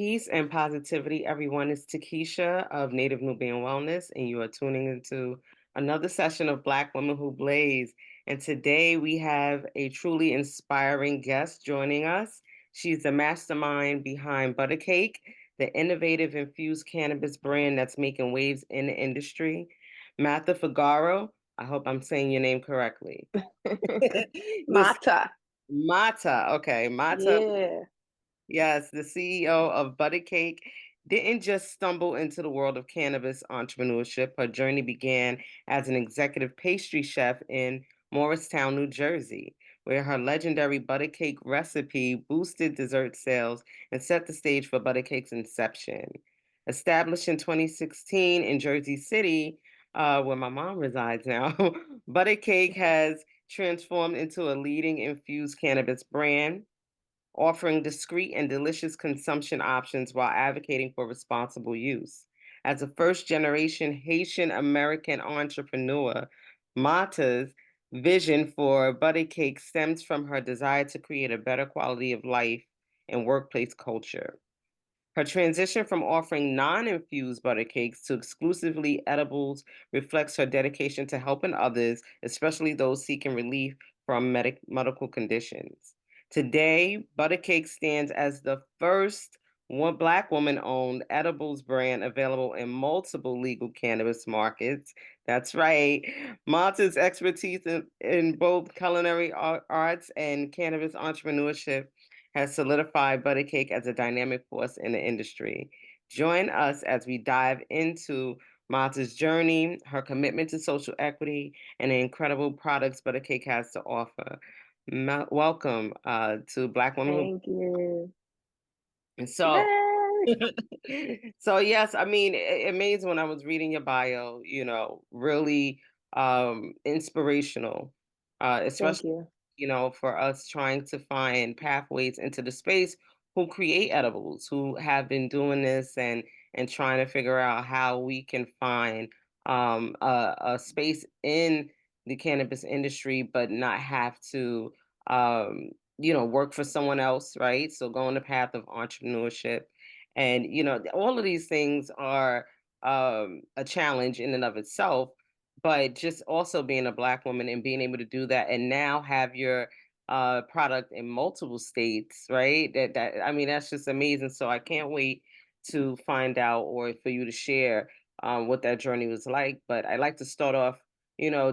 Peace and positivity, everyone. It's Takesha of Native Nubian Wellness, and you are tuning into another session of Black Women Who Blaze. And today we have a truly inspiring guest joining us. She's the mastermind behind ButACake, the innovative infused cannabis brand that's making waves in the industry. Matha Figaro, I hope I'm saying your name correctly. This Matha. Mata, okay, Mata. Yeah. Yes, the CEO of ButACake didn't just stumble into the world of cannabis entrepreneurship. Her journey began as an executive pastry chef in Morristown, New Jersey, where her legendary ButACake recipe boosted dessert sales and set the stage for ButACake's inception. Established in 2016 in Jersey City, where my mom resides now, ButACake has transformed into a leading infused cannabis brand, offering discreet and delicious consumption options while advocating for responsible use. As a first generation Haitian American entrepreneur, Mata's vision for Butter Cake stems from her desire to create a better quality of life and workplace culture. Her transition from offering non infused butter cakes to exclusively edibles reflects her dedication to helping others, especially those seeking relief from medical conditions. Today, Butter Cake stands as the first Black woman owned edibles brand available in multiple legal cannabis markets. That's right. Malta's expertise in both culinary arts and cannabis entrepreneurship has solidified ButACake as a dynamic force in the industry. Join us as we dive into Martha's journey, her commitment to social equity, and the incredible products ButACake has to offer. Welcome to Black Women Who. Thank you. And so, Yay. so yes, I mean, amazing when I was reading your bio. Really inspirational, Thank especially you. for us trying to find pathways into the space who create edibles, who have been doing this and trying to figure out how we can find a space in the cannabis industry, but not have to work for someone else, right? So go on the path of entrepreneurship. And all of these things are a challenge in and of itself, but just also being a Black woman and being able to do that and now have your product in multiple states, right? That I mean, that's just amazing. So I can't wait to find out or for you to share what that journey was like. But I'd like to start off,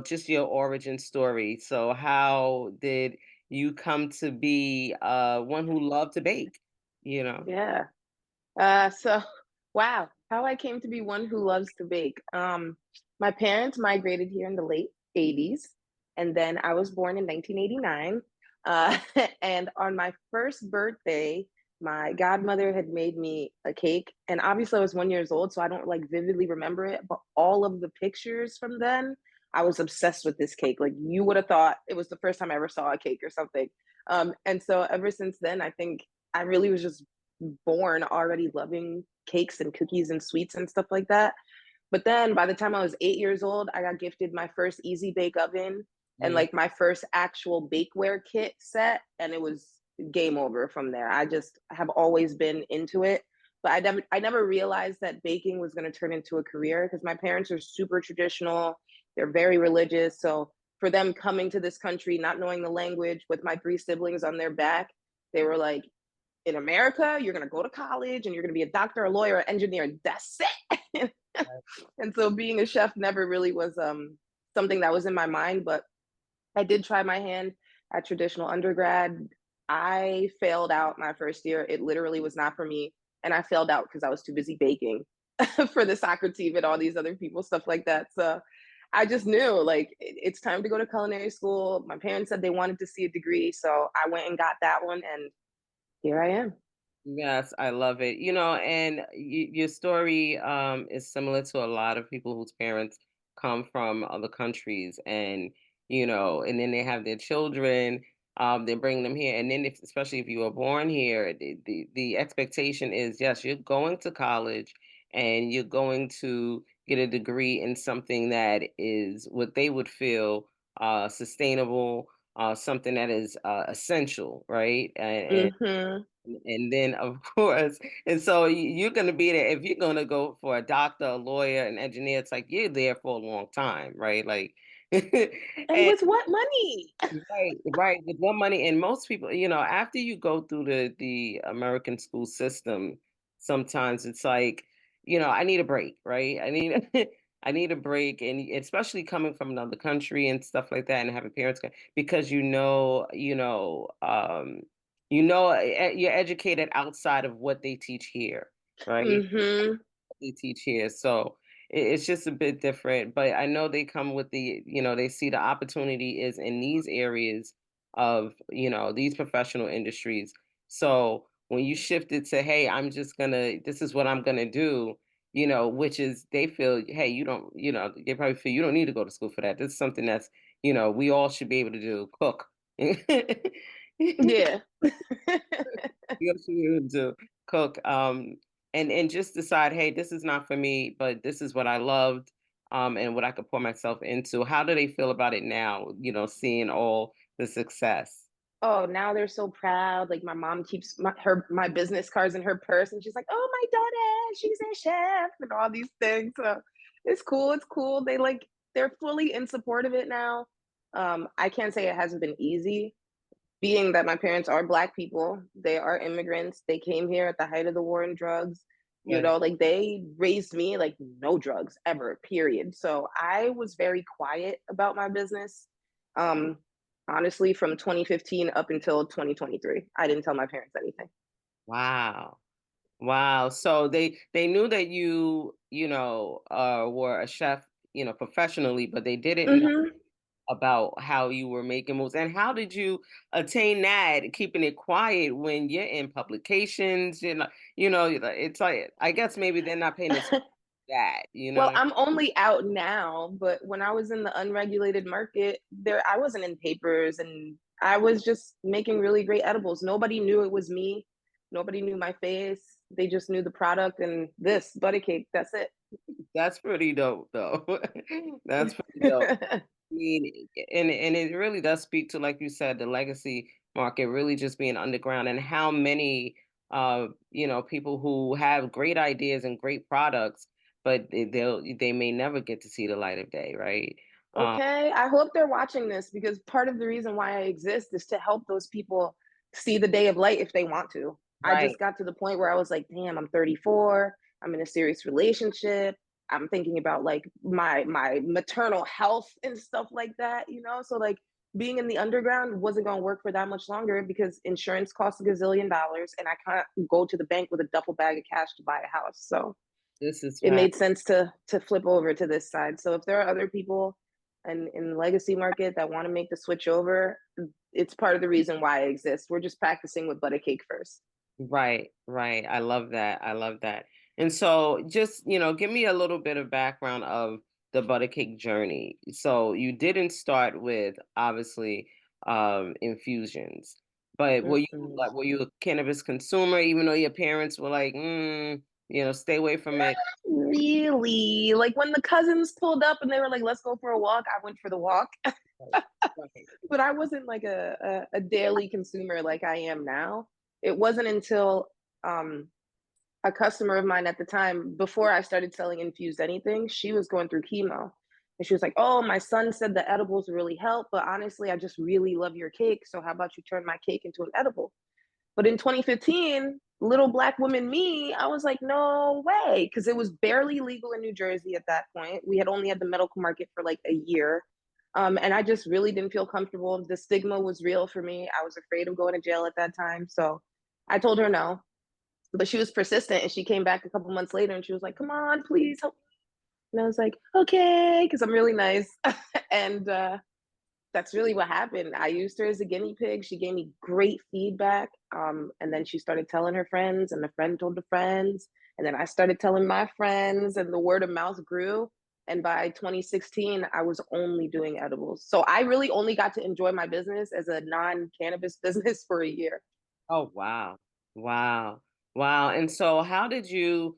just your origin story. So how did you come to be one who loved to bake? You know. Yeah. So wow, how I came to be one who loves to bake. My parents migrated here in the late 80s, and then I was born in 1989. Uh, and on my first birthday, my godmother had made me a cake, and obviously I was 1 years old, so I don't like vividly remember it, but all of the pictures from then, I was obsessed with this cake. Like you would have thought it was the first time I ever saw a cake or something. And so ever since then, I think I really was just born already loving cakes and cookies and sweets and stuff like that. But then by the time I was 8 years old, I got gifted my first easy bake oven and Mm. like my first actual bakeware kit set. And it was game over from there. I just have always been into it. But I never realized that baking was going to turn into a career because my parents are super traditional. They're very religious. So for them coming to this country, not knowing the language with my three siblings on their back, they were like, in America, you're going to go to college and you're going to be a doctor, a lawyer, an engineer, and that's it. And so being a chef never really was something that was in my mind, but I did try my hand at traditional undergrad. I failed out my first year. It literally was not for me. And I failed out because I was too busy baking for the soccer team and all these other people, stuff like that. So I just knew like it's time to go to culinary school. My parents said they wanted to see a degree. So I went and got that one. And here I am. Yes, I love it. And your story is similar to a lot of people whose parents come from other countries, and and then they have their children. They bring them here, and then especially if you were born here, the expectation is yes, you're going to college, and you're going to get a degree in something that is what they would feel sustainable. something that is essential, right? Mhm. And then, of course, and so you're going to be there. If you're going to go for a doctor, a lawyer, an engineer, it's like you're there for a long time, right? Like, And and with what money? right, right. With more money, and most people, after you go through the American school system, sometimes it's like, I need a break, right? I need I need a break, and especially coming from another country and stuff like that, and having parents because you're educated outside of what they teach here, right? Mhm. They teach here. So it's just a bit different. But I know they come with they see the opportunity is in these areas of, these professional industries. So when you shift it to, hey, this is what I'm gonna do, which is they feel, hey, you don't, they probably feel you don't need to go to school for that. This is something that's, we all should be able to do, cook. Yeah. You have to be able to cook, and just decide, hey, this is not for me, but this is what I loved, and what I could pour myself into. How do they feel about it now? Seeing all the success. Oh, now they're so proud. Like my mom keeps my business cards in her purse, and she's like, "Oh, my daughter, she's a chef," and all these things. So it's cool. It's cool. They're fully in support of it now. I can't say it hasn't been easy, being that my parents are Black people. They are immigrants. They came here at the height of the war on drugs. Right. Like they raised me like no drugs ever, period. So I was very quiet about my business. Um, Honestly, from 2015 up until 2023, I didn't tell my parents anything. Wow. Wow. So they knew that were a chef, professionally, but they didn't Hmm. about how you were making moves. And how did you attain that, keeping it quiet when you're in publications? It's like, I guess maybe they're not paying attention to that. You know Well, what I I'm only out now, but when I was in the unregulated market, I wasn't in papers and I was just making really great edibles. Nobody knew it was me. Nobody knew my face. They just knew the product and this ButACake. That's it. That's pretty dope, though. That's pretty dope. Mean, and it really does speak to, like you said, the legacy market really just being underground, and how many people who have great ideas and great products, but they may never get to see the light of day, right? Um, Okay, I hope they're watching this because part of the reason why I exist is to help those people see the day of light if they want to. I right. just got to the point where I was like, damn, I'm 34, I'm in a serious relationship. I'm thinking about like my maternal health and stuff like that. So like being in the underground wasn't going to work for that much longer because insurance costs a gazillion dollars and I can't go to the bank with a duffel bag of cash to buy a house. So This is it fact. made sense to flip over to this side. So if there are other people in the legacy market that want to make the switch over, it's part of the reason why I exist. We're just practicing with ButACake first. Right, right. I love that. I love that. And so just, give me a little bit of background of the butter cake journey. So you didn't start with obviously infusions, but Mm-mm. were you a cannabis consumer even though your parents were like, stay away from it. Really? Like when the cousins pulled up and they were like, let's go for a walk, I went for the walk. Right. Right. But I wasn't like a daily consumer like I am now. It wasn't until a customer of mine at the time, before I started selling infused anything, she was going through chemo. And she was like, "Oh, my son said the edibles really help, but honestly, I just really love your cake. So how about you turn my cake into an edible?" But in 2015, little Black woman me, I was like, no way. Because it was barely legal in New Jersey at that point. We had only had the medical market for like a year. And I just really didn't feel comfortable. The stigma was real for me. I was afraid of going to jail at that time. So I told her no, but she was persistent and she came back a couple months later and she was like, come on, please help me. And I was like, okay, because I'm really nice. And that's really what happened. I used her as a guinea pig. She gave me great feedback. And then she started telling her friends, and the friend told the friends. And then I started telling my friends, and the word of mouth grew. And by 2016, I was only doing edibles. So I really only got to enjoy my business as a non cannabis business for a year. Oh, wow. Wow. Wow. And so how did you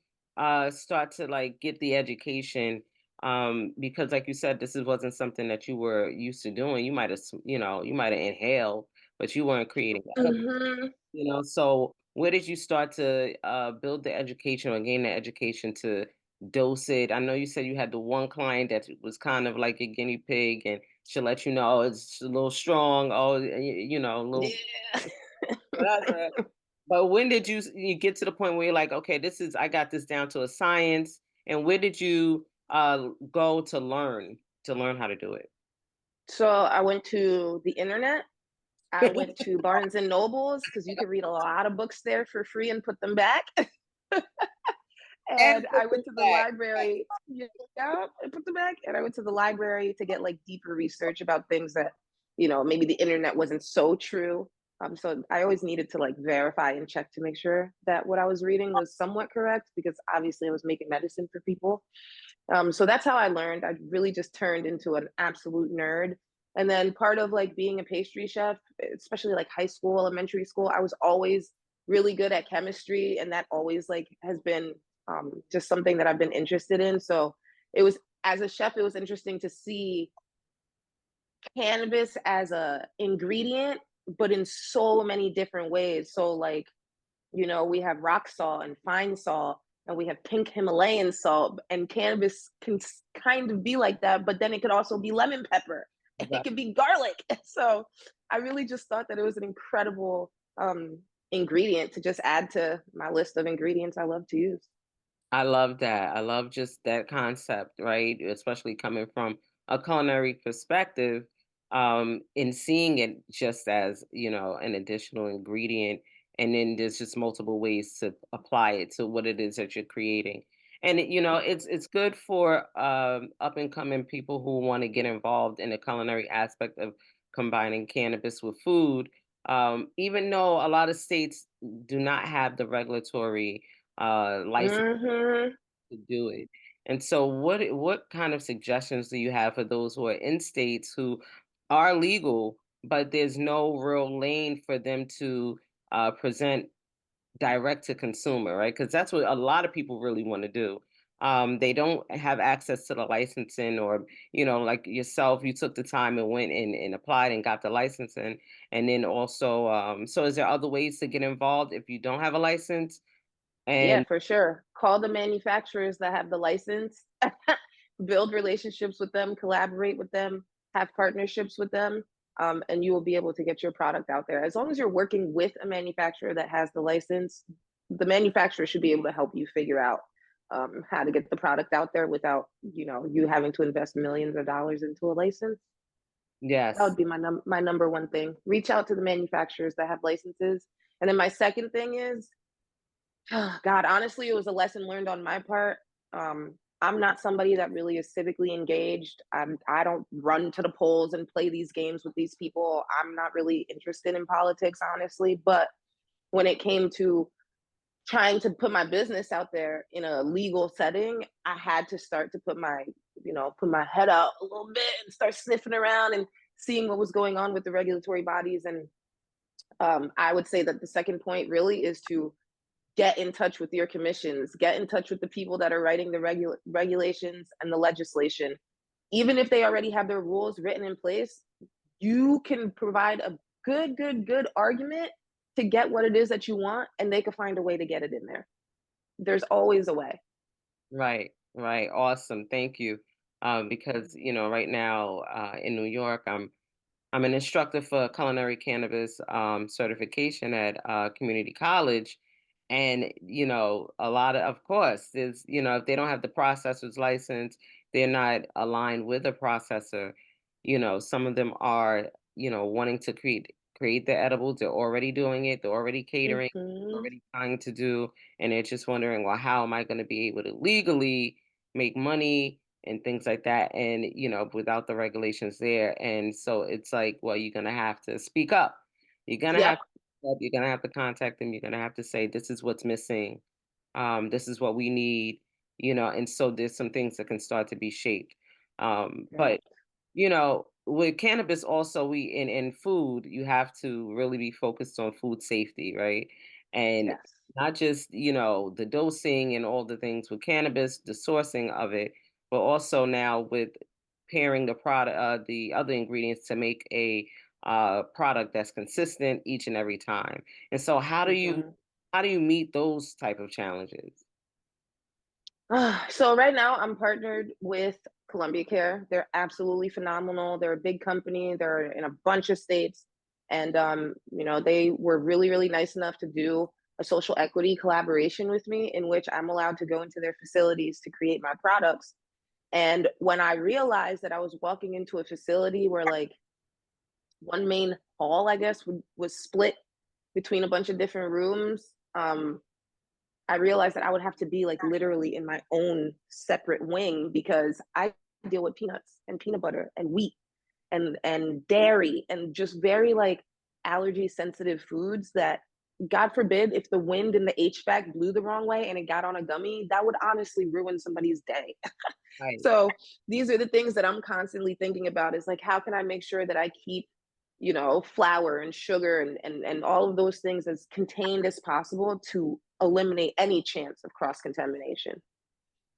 start to like get the education because like you said, wasn't something that you were used to doing. You might have, you might have inhaled, but you weren't creating edibles, Mhm. So where did you start to build the education or gain the education to dose it? I know you said you had the one client that was kind of like a guinea pig, and she'll let you know, "Oh, it's a little strong. Oh, a little Yeah. whatever." But when did you get to the point where you're like, okay, I got this down to a science, and where did you go to learn how to do it? So I went to the internet. I went to Barnes and Nobles because you could read a lot of books there for free and put them back. And And put I them went to the back. library. Yeah, I put them back. And I went to the library to get like deeper research about things that, maybe the internet wasn't so true. So I always needed to like verify and check to make sure that what I was reading was somewhat correct because obviously I was making medicine for people. So that's how I learned. I really just turned into an absolute nerd. And then part of like being a pastry chef, especially like high school, elementary school, I was always really good at chemistry, and that always like has been just something that I've been interested in. So it was as a chef, it was interesting to see cannabis as a ingredient, but in so many different ways. So like we have rock salt and fine salt, and we have pink Himalayan salt, and cannabis can kind of be like that, but then it could also be lemon pepper. It could be garlic. So I really just thought that it was an incredible ingredient to just add to my list of ingredients I love to use. I love that. I love just that concept, right? Especially coming from a culinary perspective, and seeing it just as, an additional ingredient. And then there's just multiple ways to apply it to what it is that you're creating. And it's good for up and coming people who want to get involved in the culinary aspect of combining cannabis with food. Even though a lot of states do not have the regulatory license Hmm. to do it. And so what kind of suggestions do you have for those who are in states who are legal, but there's no real lane for them to present direct to consumer, right? Because that's what a lot of people really want to do. They don't have access to the licensing, or like yourself, you took the time and went and applied and got the licensing. And then also, so is there other ways to get involved if you don't have a license? Yeah, And for sure. Call the manufacturers that have the license, build relationships with them, collaborate with them, have partnerships with them, and you will be able to get your product out there. As long as you're working with a manufacturer that has the license, the manufacturer should be able to help you figure out how to get the product out there without you having to invest millions of dollars into a license. That yes. would be my number one thing. Reach out to the manufacturers that have licenses, and then my second thing is God, honestly, it was a lesson learned on my part. I'm not somebody that really is civically engaged. I don't run to the polls and play these games with these people. I'm not really interested in politics, honestly. But when it came to trying to put my business out there in a legal setting, I had to start to put my head out a little bit and start sniffing around and seeing what was going on with the regulatory bodies. And I would say that the second point really is to get in touch with your commissions, get in touch with the people that are writing the regulations and the legislation. Even if they already have their rules written in place, you can provide a good argument to get what it is that you want, and they can find a way to get it in there. There's always a way. Right, right. Awesome. Thank you. Because right now in New York, I'm an instructor for culinary cannabis certification at community college, and a lot of course, there's if they don't have the processor's license, they're not aligned with a processor. Some of them are wanting to create the edibles. They're already doing it. They're already catering. Hmm. Already trying to do, and they're just wondering, well, how am I going to be able to legally make money and things like that, and without the regulations there. And so it's like, well, you're gonna have to speak up. You're gonna have Yep. to speak up. You're gonna have to contact them. You're gonna have to say, this is what's missing. This is what we need. And so there's some things that can start to be shaped. But Right. with cannabis also, we in food, you have to really be focused on food safety, right? And Yes. not just the dosing and all the things with cannabis, the sourcing of it, but also now with pairing the other ingredients to make a product that's consistent each and every time. And so, Mhm. how do you meet those type of challenges? So right now I'm partnered with Columbia Care. They're absolutely phenomenal. They're a big company. They're in a bunch of states. And they were really, really nice enough to do a social equity collaboration with me in which I'm allowed to go into their facilities to create my products. And when I realized that I was walking into a facility where like one main hall, I guess, was split between a bunch of different rooms, I realized that I would have to be like literally in my own separate wing because I deal with peanuts and peanut butter and wheat and dairy and just very like allergy sensitive foods that God forbid if the wind and the HVAC blew the wrong way and it got on a gummy, that would honestly ruin somebody's day. Right. So these are the things that I'm constantly thinking about is like how can I make sure that I keep flour and sugar and all of those things as contained as possible to eliminate any chance of cross contamination.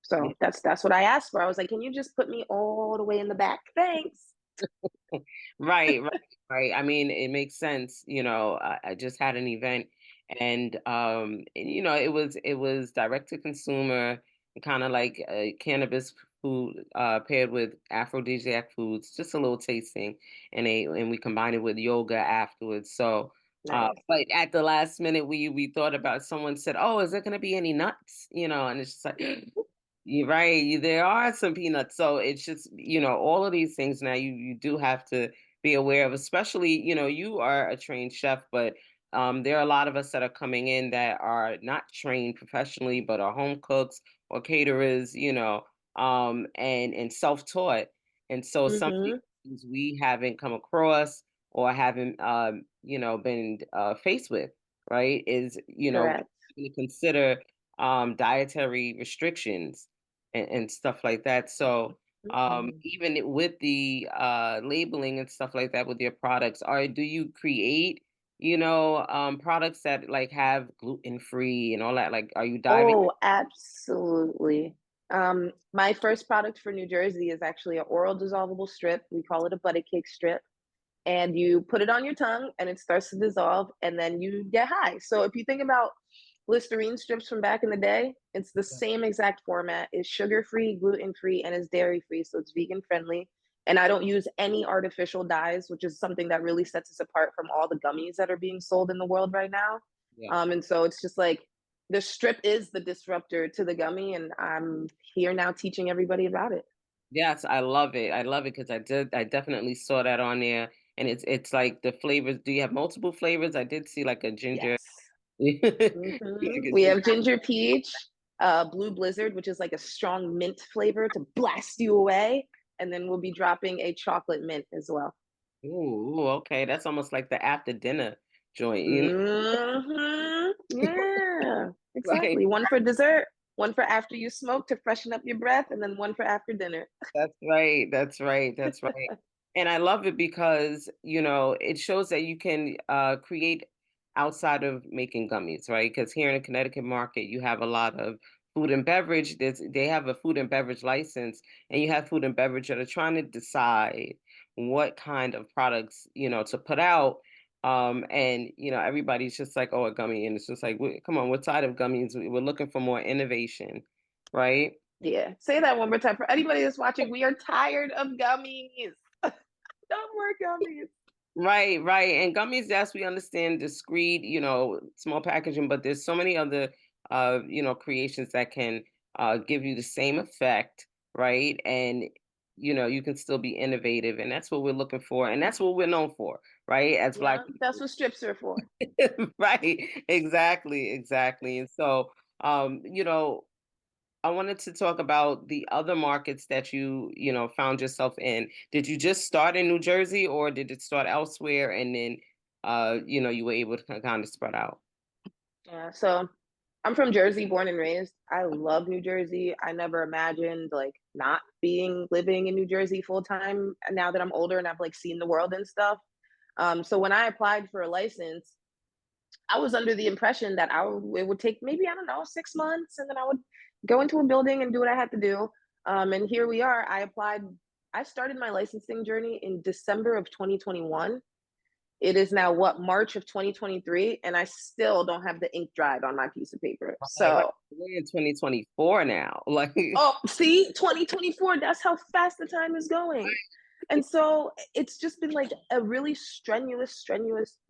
So that's what I asked for. I was like, can you just put me all the way in the back? Thanks. Right, right, right. I mean, it makes sense. I just had an event, and it was direct to consumer, kind of like cannabis food paired with aphrodisiac foods, just a little tasting, and we combined it with yoga afterwards. So, Nice. but at the last minute, we thought about. Someone said, "Oh, is there going to be any nuts?" And it's just like. You're right. There are some peanuts. So it's just, all of these things now you do have to be aware of, especially, you are a trained chef, but there are a lot of us that are coming in that are not trained professionally, but are home cooks or caterers, and self-taught. And so some of these Mm-hmm. things we haven't come across or haven't, been faced with, right? Is, Correct. to consider dietary restrictions and stuff like that. So Mm-hmm. even with the labeling and stuff like that with your products, do you create, products that like have gluten free and all that? Like, are you diving? Oh, absolutely. My first product for New Jersey is actually an oral dissolvable strip. We call it a ButACake strip. And you put it on your tongue and it starts to dissolve and then you get high. So if you think about Listerine strips from back in the day, it's the same exact format. It's sugar free, gluten free, and it's dairy free. So it's vegan friendly. And I don't use any artificial dyes, which is something that really sets us apart from all the gummies that are being sold in the world right now. Yeah. And so it's just like the strip is the disruptor to the gummy, and I'm here now teaching everybody about it. Yes, I love it. I love it because I definitely saw that on there. And it's like the flavors. Do you have multiple flavors? I did see like a ginger. Yes. Like a We ginger. have ginger peach, blue blizzard, which is like a strong mint flavor to blast you away, and then we'll be dropping a chocolate mint as well. Ooh, okay. That's almost like the after dinner joint. Yeah, Right. exactly. One for dessert, one for after you smoke to freshen up your breath, and then one for after dinner. That's right. That's right. That's right. And I love it because, it shows that you can create outside of making gummies, right? Because here in the Connecticut market, you have a lot of food and beverage. They have a food and beverage license, and you have food and beverage that are trying to decide what kind of products, to put out. And, everybody's just like, oh, a gummy. And it's just like, come on, what side of gummies? We're looking for more innovation, right? Yeah, say that one more time for anybody that's watching. We are tired of gummies. No more gummies. Right, right. And gummies, yes, we understand discreet, small packaging, but there's so many other creations that can give you the same effect, right? And you can still be innovative, and that's what we're looking for, and that's what we're known for, right? As Black Yeah, that's what strips are for. people. Right. Exactly, exactly. And so I wanted to talk about the other markets that found yourself in. Did you just start in New Jersey or did it start elsewhere and then you were able to kind of spread out? Yeah, so I'm from Jersey, born and raised. I love New Jersey. I never imagined like not being living in New Jersey full time now that I'm older and I've like seen the world and stuff. So when I applied for a license, I was under the impression that it would take maybe, I don't know, 6 months and then I would go into a building and do what I had to do. And here we are. I started my licensing journey in December of 2021. It is now what, March of 2023, and I still don't have the ink dried on my piece of paper. Right, right. So, We're in 2024 now. Like, oh, see, 2024, that's how fast the time is going. And so it's just been like a really strenuous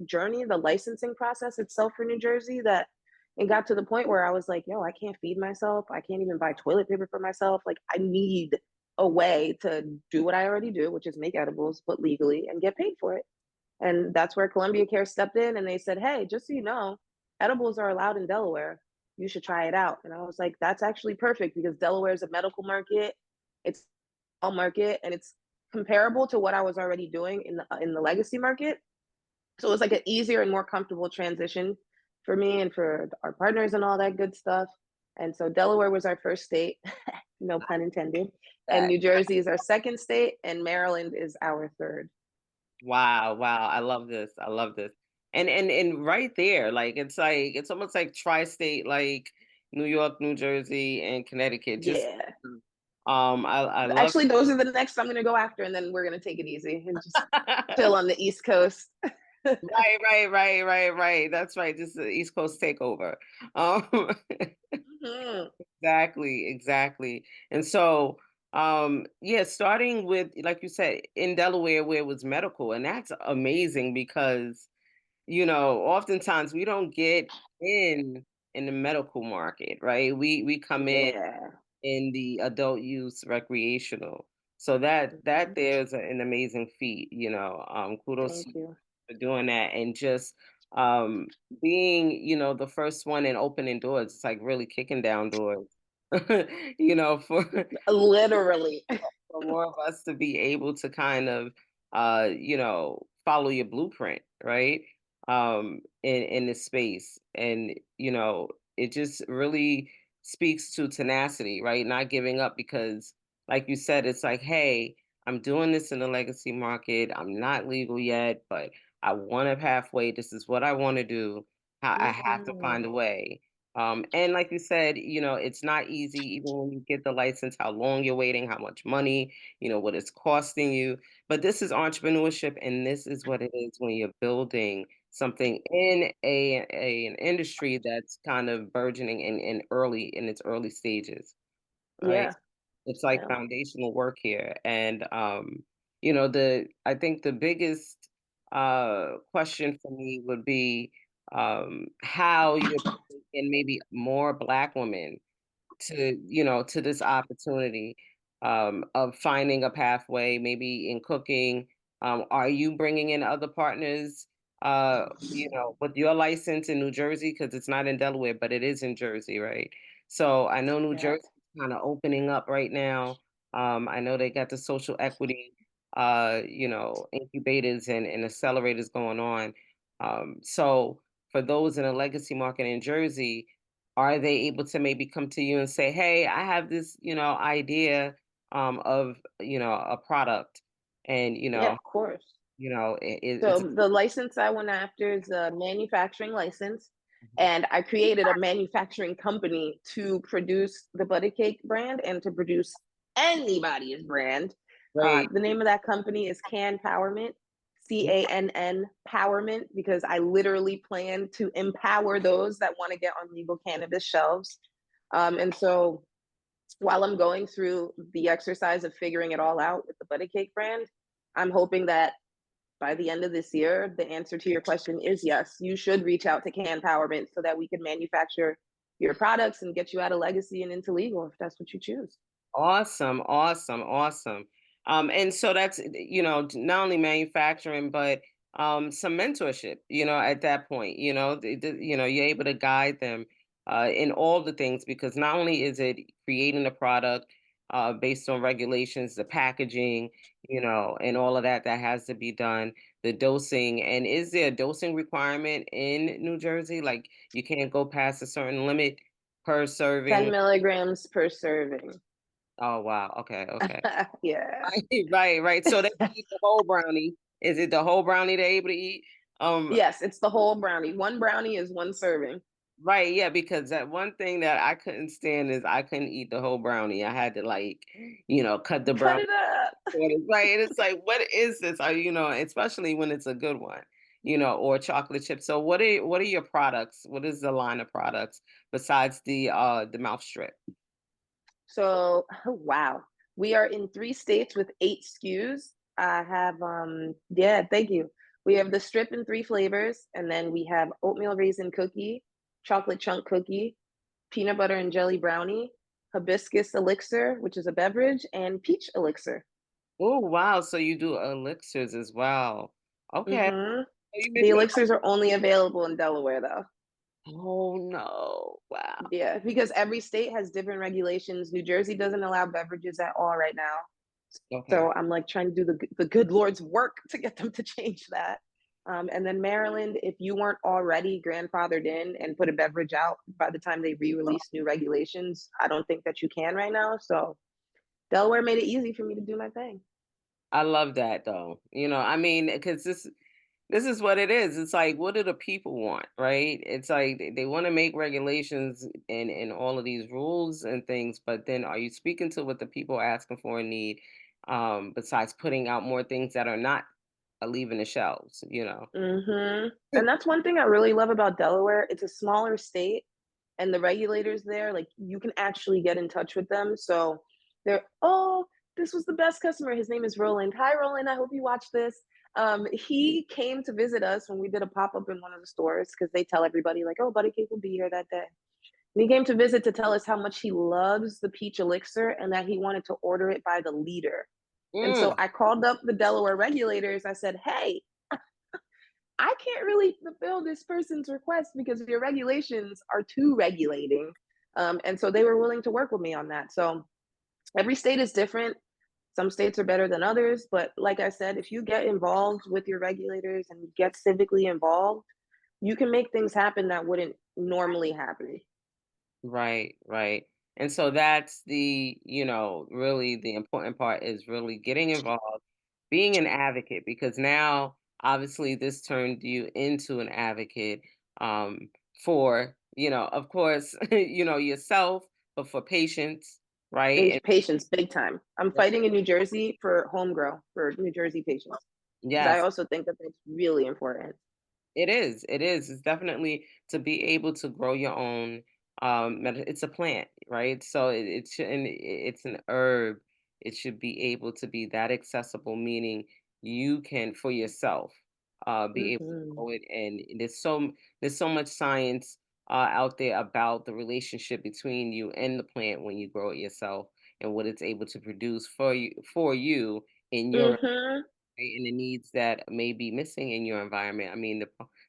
journey, the licensing process itself for New Jersey, that it got to the point where I was like, yo, I can't feed myself. I can't even buy toilet paper for myself. Like, I need a way to do what I already do, which is make edibles, but legally and get paid for it. And that's where Columbia Care stepped in and they said, hey, just so you know, edibles are allowed in Delaware. You should try it out. And I was like, that's actually perfect because Delaware is a medical market. It's a market and it's comparable to what I was already doing in the legacy market. So it was like an easier and more comfortable transition for me and for our partners and all that good stuff. And so Delaware was our first state, no pun intended. And that. New Jersey is our second state, and Maryland is our third. Wow, wow. I love this. I love this. And right there, like it's almost like tri-state, like New York, New Jersey, and Connecticut. Just Yeah. I love Actually, those are the next I'm going to go after, and then we're going to take it easy and just chill on the East Coast. right. That's right. Just the East Coast takeover. Um Mhm. exactly. And so yeah, starting with, like you said, in Delaware where it was medical, and that's amazing because oftentimes we don't get in in the medical market, right? We come Yeah. in the adult use recreational. So that Mhm. there's an amazing feat, kudos to Thank you you. for doing that and just um being, the first one in opening doors. It's like really kicking down doors. For Literally. for more of us to be able to kind of follow your blueprint, right? In this space. And it just really speaks to tenacity, right? Not giving up because like you said, it's like, hey, I'm doing this in the legacy market. I'm not legal yet, but I want to halfway. This is what I want to do. I have to Mhm. find a way. And like you said, it's not easy, even when you get the license, how long you're waiting, how much money, what it's costing you. But this is entrepreneurship, and this is what it is when you're building something in an industry that's kind of burgeoning in early in its early stages, right? Yeah. It's like Yeah. foundational work here. And the I think the biggest question for me would be how you're bringing maybe more Black women to this opportunity of finding a pathway, maybe in cooking. Are you bringing in other partners, with your license in New Jersey? Because it's not in Delaware, but it is in Jersey, right? So I know New Yeah. Jersey is kind of opening up right now. I know they got the social equity, incubators and accelerators going on. So for those in a legacy market in Jersey, are they able to maybe come to you and say, "Hey, I have this, idea of, a product, and Yeah, of course. it's So a the license I went after is a manufacturing license, and I created a manufacturing company to produce the ButACake brand and to produce anybody's brand. great, The name of that company is Powerment, Cann Powerment, because I literally plan to empower those that want to get on legal cannabis shelves. And so while I'm going through the exercise of figuring it all out with the ButACake brand, I'm hoping that by the end of this year, the answer to your question is yes. You should reach out to Can Powerment so that we can manufacture your products and get you out of legacy and into legal if that's what you choose. awesome. And so that's, not only manufacturing, but some mentorship, at that point, you're able to guide them in all the things because not only is it creating a product based on regulations, the packaging, and all of that has to be done, the dosing. And is there a dosing requirement in New Jersey? Like you can't go past a certain limit per 10 serving? milligrams per serving. Oh, wow. Okay. Yeah. Right. So they can eat the whole brownie. Is it the whole brownie they're able to eat? Um, Yes, it's the whole brownie. One brownie is one serving. Right, yeah, because that one thing that I couldn't stand is I couldn't eat the whole brownie. I had to like, cut the Cut brownie it up. quarters, right? And it's like, what is this? Especially when it's a good one, or chocolate chips. So what are your products? What is the line of products besides the mouth strip? So, wow. We are in 3 states with 8 SKUs. I have, yeah, thank you. We have the strip in 3 flavors, and then we have oatmeal raisin cookie, chocolate chunk cookie, peanut butter and jelly brownie, hibiscus elixir, which is a beverage, and peach elixir. Oh, wow. So you do elixirs as well. Okay. Mhm. So you The make me elixirs are only available in Delaware, though. Oh no. Wow. Yeah, because every state has different regulations. New Jersey doesn't allow beverages at all right now. Okay. So I'm like trying to do the good Lord's work to get them to change that. And then Maryland, if you weren't already grandfathered in and put a beverage out by the time they re-release new regulations, I don't think that you can right now. So Delaware made it easy for me to do my thing. I love that though. I mean, because this is what it is. It's like, what do the people want, right? It's like they want to make regulations and all of these rules and things, but then are you speaking to what the people are asking for and need? Besides putting out more things that are not leaving the shelves. And that's one thing I really love about Delaware. It's a smaller state, and the regulators there, like you can actually get in touch with them. So they're, oh, this was the best customer. His name is Roland. Hi, Roland. I hope you watch this. He came to visit us when we did a pop up in one of the stores because they tell everybody like, oh, ButACake will be here that day. And he came to visit to tell us how much he loves the peach elixir and that he wanted to order it by the liter. And so Mm, I called up the Delaware regulators. I said, hey, I can't really fulfill this person's request because your regulations are too regulating. And so they were willing to work with me on that. So every state is different. Some states are better than others. But like I said, if you get involved with your regulators and get civically involved, you can make things happen that wouldn't normally happen. right, right. And so that's really the important part is really getting involved, being an advocate, because now obviously this turned you into an advocate for, of course, yourself, but for patients, right? And Patients, big time. I'm fighting in New Jersey for home grow for New Jersey patients because I yes, also think that that's really important. it is. It is. It's definitely to be able to grow your own. It's a plant, right? So it should, and it's an herb. It should be able to be that accessible, meaning you can for yourself, be able to Hmm. grow it. And there's so much science out there about the relationship between you and the plant when you grow it yourself, and what it's able to produce for you in your Hmm. right, and the needs that may be missing in your environment. I mean,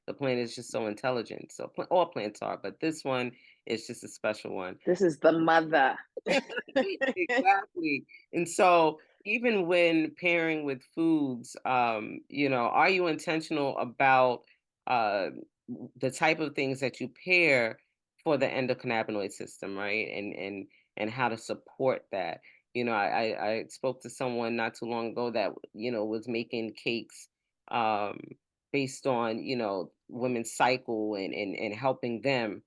the plant is just so intelligent. So all plants are, but this one is just a special one. This is the mother. Exactly. And so even when pairing with foods, are you intentional about the type of things that you pair for the endocannabinoid system, right? And how to support that. I spoke to someone not too long ago that, was making cakes um based on, women's cycle and helping them.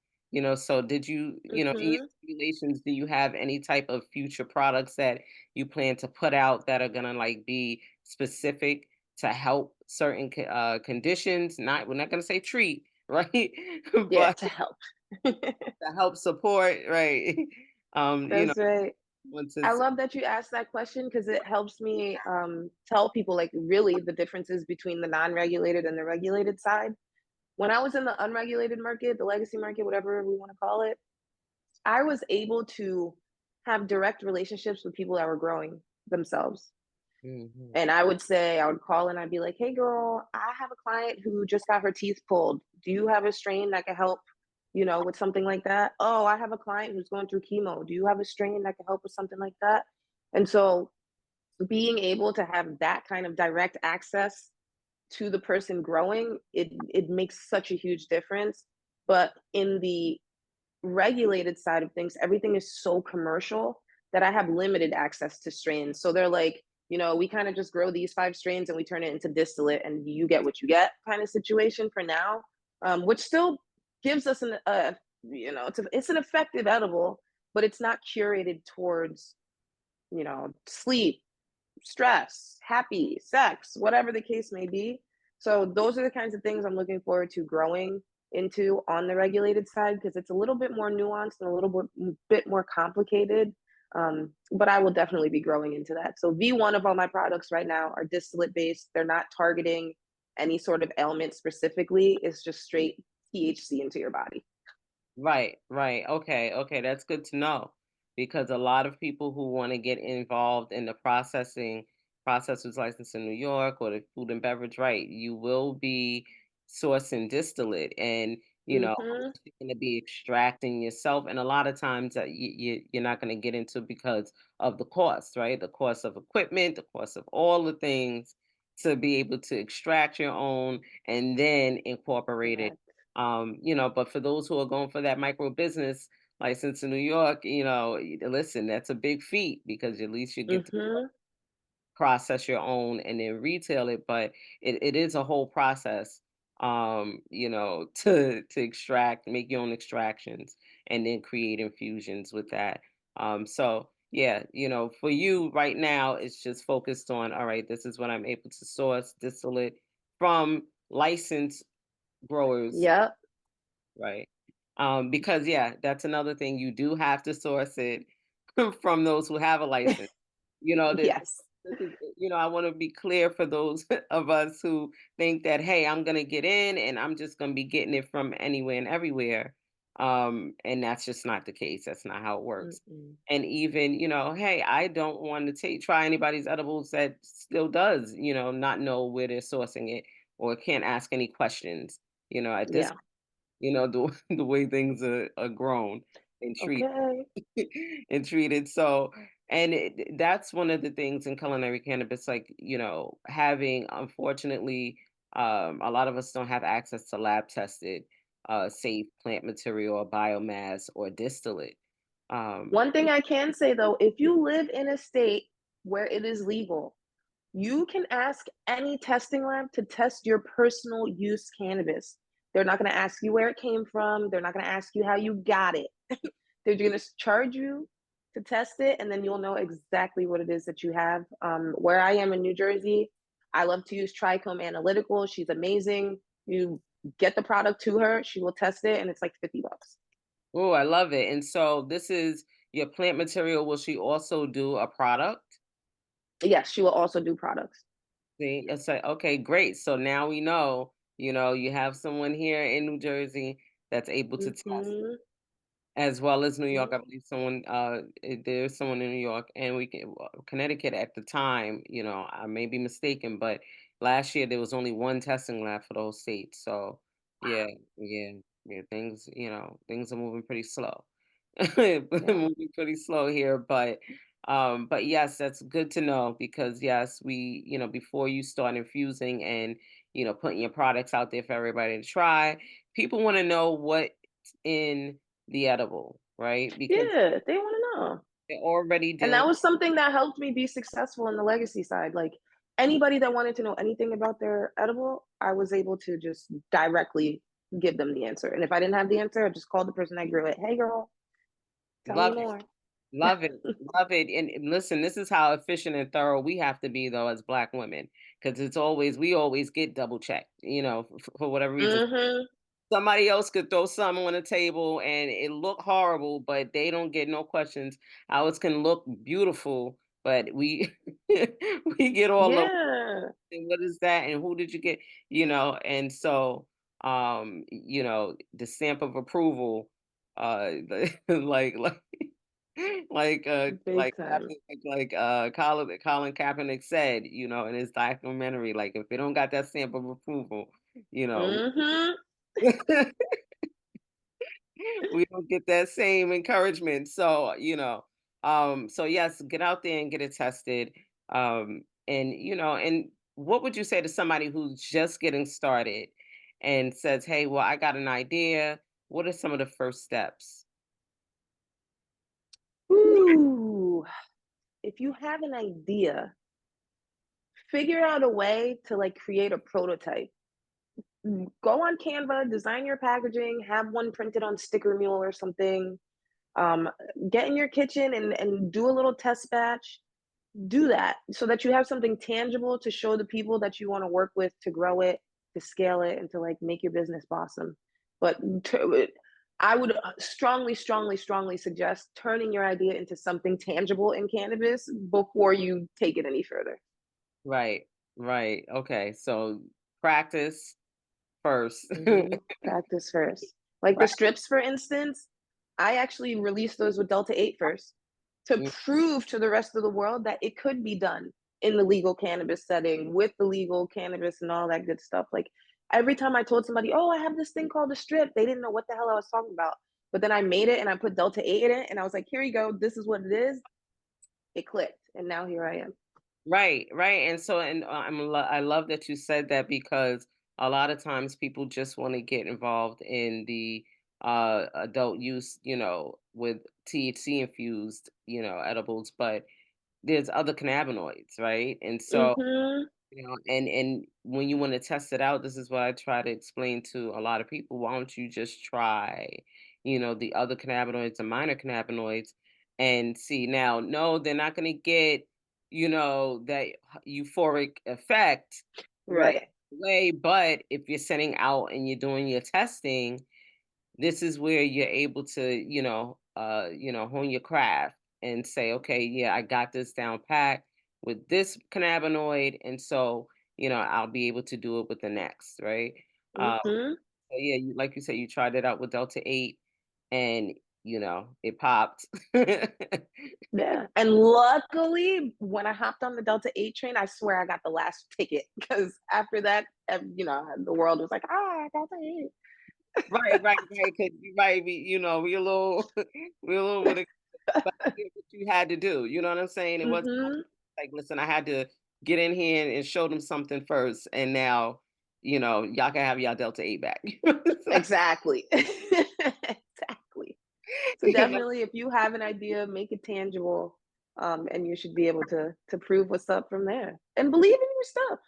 So did you, in your Hmm. simulations, do you have any type of future products that you plan to put out that are gonna like be specific to help certain conditions? Not we're not gonna say treat, right? Yeah, But to help. to help support, right? That's right. once I it's love that you asked that question because it helps me tell people like really the differences between the non-regulated and the regulated side. When I was in the unregulated market, the legacy market, whatever we want to call it, I was able to have direct relationships with people that were growing themselves. Mhm. And I would say, I would call and I'd be like, hey, girl, I have a client who just got her teeth pulled. Do you have a strain that can help, with something like that? Oh, I have a client who's going through chemo. Do you have a strain that can help with something like that? And so being able to have that kind of direct access to the person growing, it makes such a huge difference. But in the regulated side of things, everything is so commercial that I have limited access to strains. So they're like, we kind of just grow these 5 strains and we turn it into distillate and you get what you get kind of situation for now, which still gives us it's an effective edible, but it's not curated towards, sleep, stress, happy, sex, whatever the case may be. So those are the kinds of things I'm looking forward to growing into on the regulated side because it's a little bit more nuanced and a little bit more complicated. But I will definitely be growing into that. So V1 of all my products right now are distillate based. They're not targeting any sort of ailment specifically. It's just straight THC into your body. Right, right. Okay, okay, that's good to know because a lot of people who want to get involved in the processors license in New York or the food and beverage, right, you will be sourcing distillate and, Hmm. you're going to be extracting yourself. And a lot of times you're not going to get into because of the cost, right? The cost of equipment, the cost of all the things to be able to extract your own and then incorporate it, Correct. but for those who are going for that micro business license in New York, listen, that's a big feat because at least you get to Hmm. process your own and then retail it. But it is a whole process, to extract, make your own extractions and then create infusions with that. So yeah, for you right now, it's just focused on, all right, this is what I'm able to source, distillate from licensed growers. Yep. Right. Because yeah, that's another thing. You do have to source it from those who have a license. That Yes. this is, I want to be clear for those of us who think that, hey, I'm gonna get in and I'm just gonna be getting it from anywhere and everywhere. And that's just not the case. That's not how it works. Mm-mm. And even, hey, I don't want to try anybody's edibles that still does, not know where they're sourcing it or can't ask any questions. At this Yeah. the the way things are grown and Okay. and treated. So, and that's one of the things in culinary cannabis, like, having, unfortunately, a lot of us don't have access to lab tested, safe plant material or biomass or distillate. Um, One thing I can say though, if you live in a state where it is legal, you can ask any testing lab to test your personal use cannabis. They're not going to ask you where it came from. They're not going to ask you how you got it. They're going to charge you to test it, and then you'll know exactly what it is that you have. Where I am in New Jersey, I love to use Trichome Analytical. She's amazing. You get the product to her, she will test it, and it's like $50. oh, I love it. And so this is your plant material. Will she also do a product? Yes, she will also do products. See, it's like, okay, great. So now we know, you have someone here in New Jersey that's able to test Hmm. as well as New York. I Yeah. believe there's someone in New York and Connecticut at the time, I may be mistaken, but last year there was only one testing lab for those states. So yeah, yeah, yeah, things are moving pretty slow. Yeah. Moving pretty slow here, but yes, that's good to know because yes, before you start infusing and putting your products out there for everybody to try, people want to know what's in the edible, right? Because Yeah, they want to know. they're already And dealing. that was something that helped me be successful in the legacy side. Like anybody that wanted to know anything about their edible, I was able to just directly give them the answer. And if I didn't have the answer, I just called the person that grew it. Hey, girl, tell me Love it, more. love it, love it. And listen, this is how efficient and thorough we have to be though as Black women, because we always get double checked, for whatever reason. Hmm. Somebody else could throw something on the table and it look horrible, but they don't get no questions. Ours can look beautiful, but we we get all the Yeah, and what is that and who did you get, and so the stamp of approval, like big time. Colin Kaepernick said, in his documentary, like if they don't got that stamp of approval, you know Hmm. we don't get that same encouragement. So, so yes, get out there and get it tested. And what would you say to somebody who's just getting started and says, "Hey, well, I got an idea. What are some of the first steps?" Ooh, if you have an idea, figure out a way to like create a prototype. go on Canva, design your packaging, have one printed on sticker mule or something. Um, get in your kitchen and do a little test batch. Do that so that you have something tangible to show the people that you want to work with to grow it, to scale it, and to like make your business blossom. But I would strongly, strongly, strongly suggest turning your idea into something tangible in cannabis before you take it any further. Right. Right. Okay. So practice first. Practice first. Like the Right. strips, for instance, I actually released those with Delta 8 first to Mm. prove to the rest of the world that it could be done in the legal cannabis setting with the legal cannabis and all that good stuff. Like every time I told somebody, oh, I have this thing called a strip, they didn't know what the hell I was talking about. But then I made it and I put Delta 8 in it and I was like, here you go. This is what it is. It clicked. And now here I am. Right, right. And so, and I love that you said that because a lot of times people just want to get involved in the adult use, with THC infused, edibles, but there's other cannabinoids, right? And so, Mm-hmm. and when you want to test it out, this is what I try to explain to a lot of people. Why don't you just try, the other cannabinoids, the minor cannabinoids, and see? Now, no, they're not going to get, that euphoric effect right Right. away. But if you're setting out and you're doing your testing, this is where you're able to, hone your craft and say, okay, yeah, I got this down pat with this cannabinoid, and so I'll be able to do it with the next, right? Mm-hmm. So yeah, like you said, you tried it out with Delta 8, and it popped. Yeah, and luckily, when I hopped on the Delta 8 train, I swear I got the last ticket because after that, the world was like, "Ah, Delta Right, right, right. Because you right, we a little, we a little bit, but you did what you had to do. You know what I'm saying? It was Mhm. like, listen, I had to get in here and show them something first, and now, y'all can have y'all Delta 8 back. You know what I'm saying? Exactly. Exactly. So You know? definitely, if you have an idea, make it tangible, and you should be able to prove what's up from there, and believe in your stuff.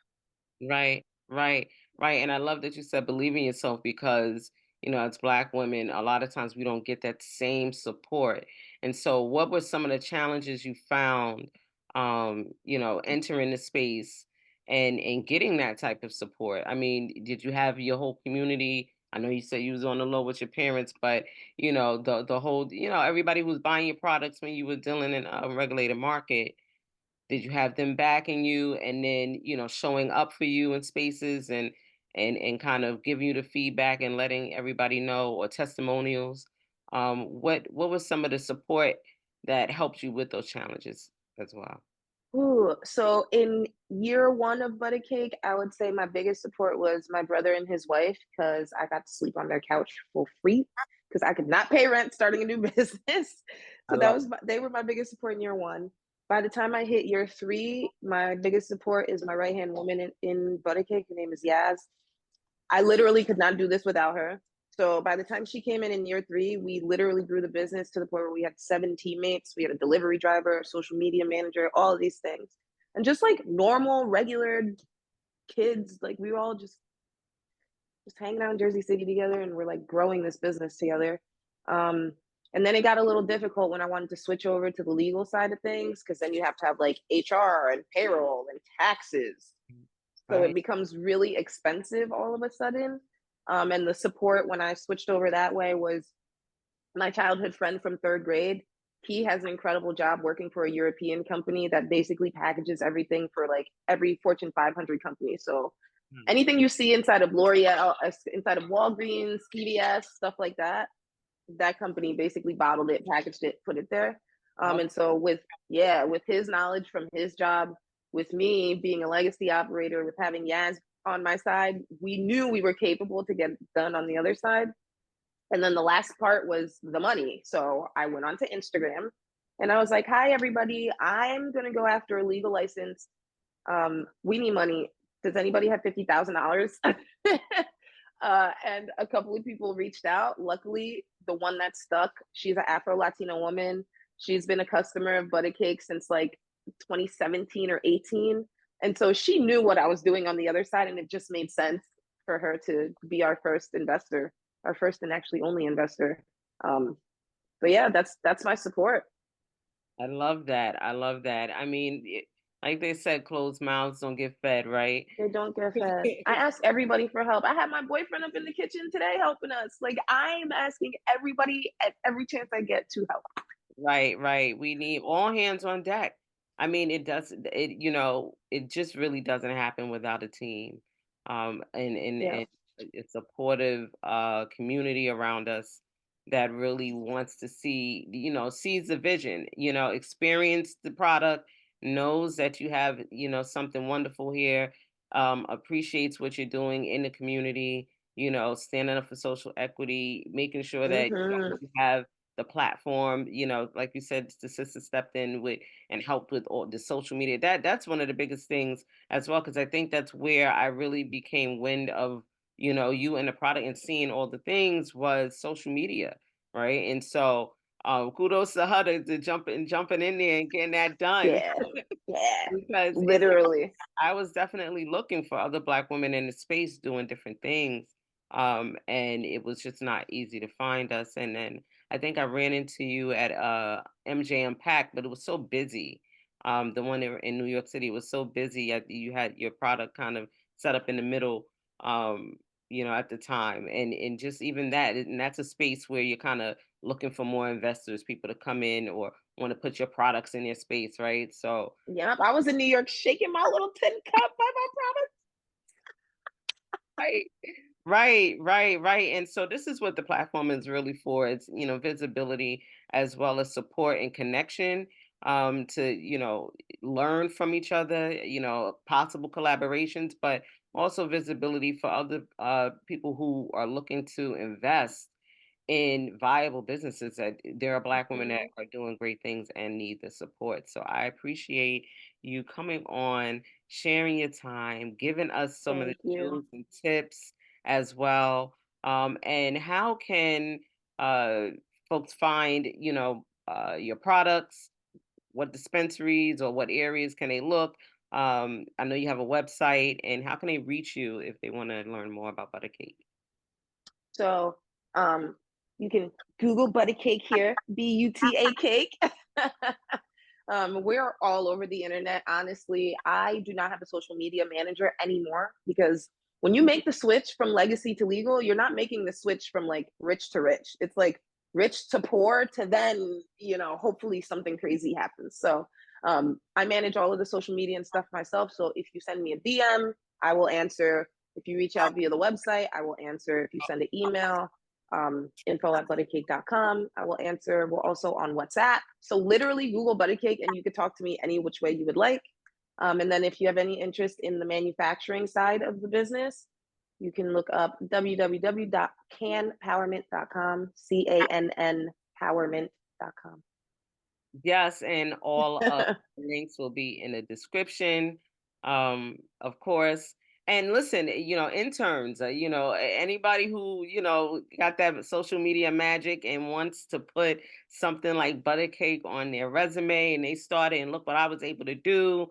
Right, right, right. And I love that you said believe in yourself because, as Black women, a lot of times we don't get that same support. And so, what were some of the challenges you found, entering the space and getting that type of support? I mean, did you have your whole community? I know you said you was on the low with your parents, but the whole, everybody who was buying your products when you were dealing in a regulated market, did you have them backing you and then, showing up for you in spaces and kind of giving you the feedback and letting everybody know or testimonials? What was some of the support that helped you with those challenges as well? Ooh, so in year 1 of ButACake, I would say my biggest support was my brother and his wife because I got to sleep on their couch for free because I could not pay rent starting a new business. I So that love was they were my biggest support in year 1. By the time I hit year 3, my biggest support is my right-hand woman in ButACake. Her name is Yaz. I literally could not do this without her. So by the time she came in year 3, we literally grew the business to the point where we had 7 teammates. We had a delivery driver, a social media manager, all of these things. And just like normal, regular kids, like we were all just hanging out in Jersey City together and we're like growing this business together. Um, and then it got a little difficult when I wanted to switch over to the legal side of things because then you have to have like HR and payroll and taxes, you. so it Right. becomes really expensive all of a sudden. And the support when I switched over that way was my childhood friend from third grade. He has an incredible job working for a European company that basically packages everything for like every Fortune 500 company. So Mm. anything you see inside of L'Oreal, inside of Walgreens, CVS, stuff like that, that company basically bottled it, packaged it, put it there. Okay. And so with his knowledge from his job, with me being a legacy operator, with having Yaz on my side, we knew we were capable to get done on the other side. And then the last part was the money. So I went onto Instagram and I was like, "Hi everybody, I'm gonna go after a legal license. We need money. Does anybody have $50,000?" And a couple of people reached out. Luckily, the one that stuck, she's an Afro Latina woman. She's been a customer of ButACake since like 2017 or 18. And so she knew what I was doing on the other side, and it just made sense. for her to be our first investor, our first and actually only investor. Um, but yeah, that's my support. I love that. I love that. I mean, like they said, closed mouths don't get fed, right? They don't get fed. I ask everybody for help. I had my boyfriend up in the kitchen today helping us. Like I'm asking everybody at every chance I get to help. Right, right. We need all hands on deck. I mean, it just really doesn't happen without a team. Yeah. And a supportive community around us that really wants to see, sees the vision, experience the product, knows that you have, something wonderful here, appreciates what you're doing in the community, standing up for social equity, making sure that Hmm. you have the platform, like you said, the sister stepped in with and helped with all the social media. That's one of the biggest things as well, because I think that's where I really became wind of, you and the product and seeing all the things was social media, right? And so kudos to her to jumping in there and getting that done Yeah. Yeah. because Literally. I was definitely looking for other Black women in the space doing different things. And it was just not easy to find us. And then I think I ran into you at MJ Unpacked, but it was so busy. The one in New York City was so busy. You had your product kind of set up in the middle, um, at the time. And just even that, and that's a space where you're kind of looking for more investors, people to come in or want to put your products in their space, right? So Yep. I was in New York shaking my little tin cup by my promise. right. Right. And so this is what the platform is really for. It's, visibility as well as support and connection, to, learn from each other, possible collaborations, but also visibility for other people who are looking to invest in viable businesses that there are Black women that Mhm. are doing great things and need the support. So I appreciate you coming on, sharing your time, giving us some of the Thank you. tools and tips as well. And how can uh, folks find, your products? What dispensaries or what areas can they look? I know you have a website, and how can they reach you if they want to learn more about ButACake? So you can Google ButACake here, BUTA cake. We're all over the internet. Honestly, I do not have a social media manager anymore because when you make the switch from legacy to legal, you're not making the switch from like rich to rich. It's like rich to poor to then, hopefully something crazy happens. So I manage all of the social media and stuff myself. So if you send me a DM, I will answer. If you reach out via the website, I will answer. If you send an email, info@butacake.com. I will answer. We're also on WhatsApp. So literally Google ButterCake and you could talk to me any which way you would like. And then if you have any interest in the manufacturing side of the business, you can look up www.canpowerment.com, CANN powerment.com. Yes, and all of the links will be in the description, of course. And listen, interns, anybody who, got that social media magic and wants to put something like butter cake on their resume and they started and look what I was able to do,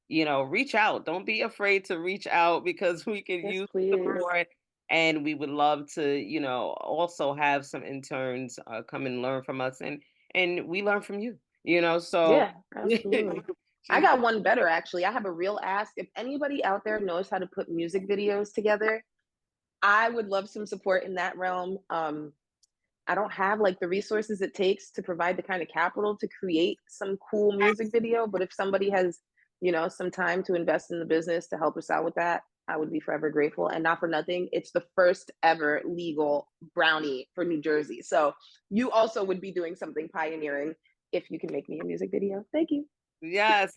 reach out. Don't be afraid to reach out because we can Yes, use please. support. And we would love to, also have some interns come and learn from us and we learn from you. So Yeah, absolutely. I she's got one better actually. I have a real ask. If anybody out there knows how to put music videos together, I would love some support in that realm. I don't have like the resources it takes to provide the kind of capital to create some cool music video, but if somebody has, some time to invest in the business to help us out with that, I would be forever grateful. And not for nothing, it's the first ever legal brownie for New Jersey. So you also would be doing something pioneering if you can make me a music video. Thank you. yes,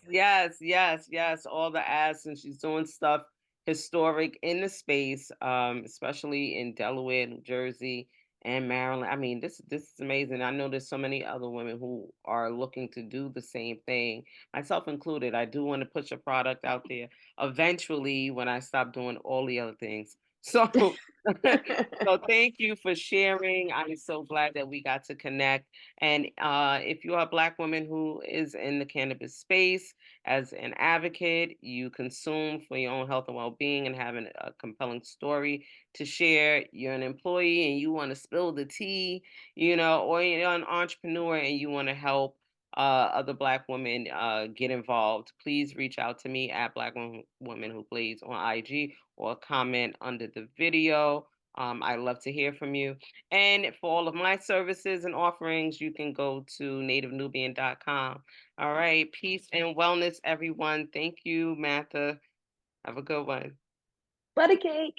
all the ads, and she's doing stuff historic in the space, especially in Delaware, New Jersey, and Maryland. I mean, this is amazing. I know there's so many other women who are looking to do the same thing, myself included. I do want to push a product out there eventually when I stop doing all the other things. So, so thank you for sharing. I'm so glad that we got to connect. And if you are a Black woman who is in the cannabis space as an advocate, you consume for your own health and well-being and having a compelling story to share. You're an employee and you want to spill the tea, or you're an entrepreneur and you want to help other Black women get involved. Please reach out to me at Woman Who Plays on IG or comment under the video. I love to hear from you. And for all of my services and offerings, you can go to nativenubian.com. All right. Peace and wellness, everyone. Thank you, Matha. Have a good one. ButACake.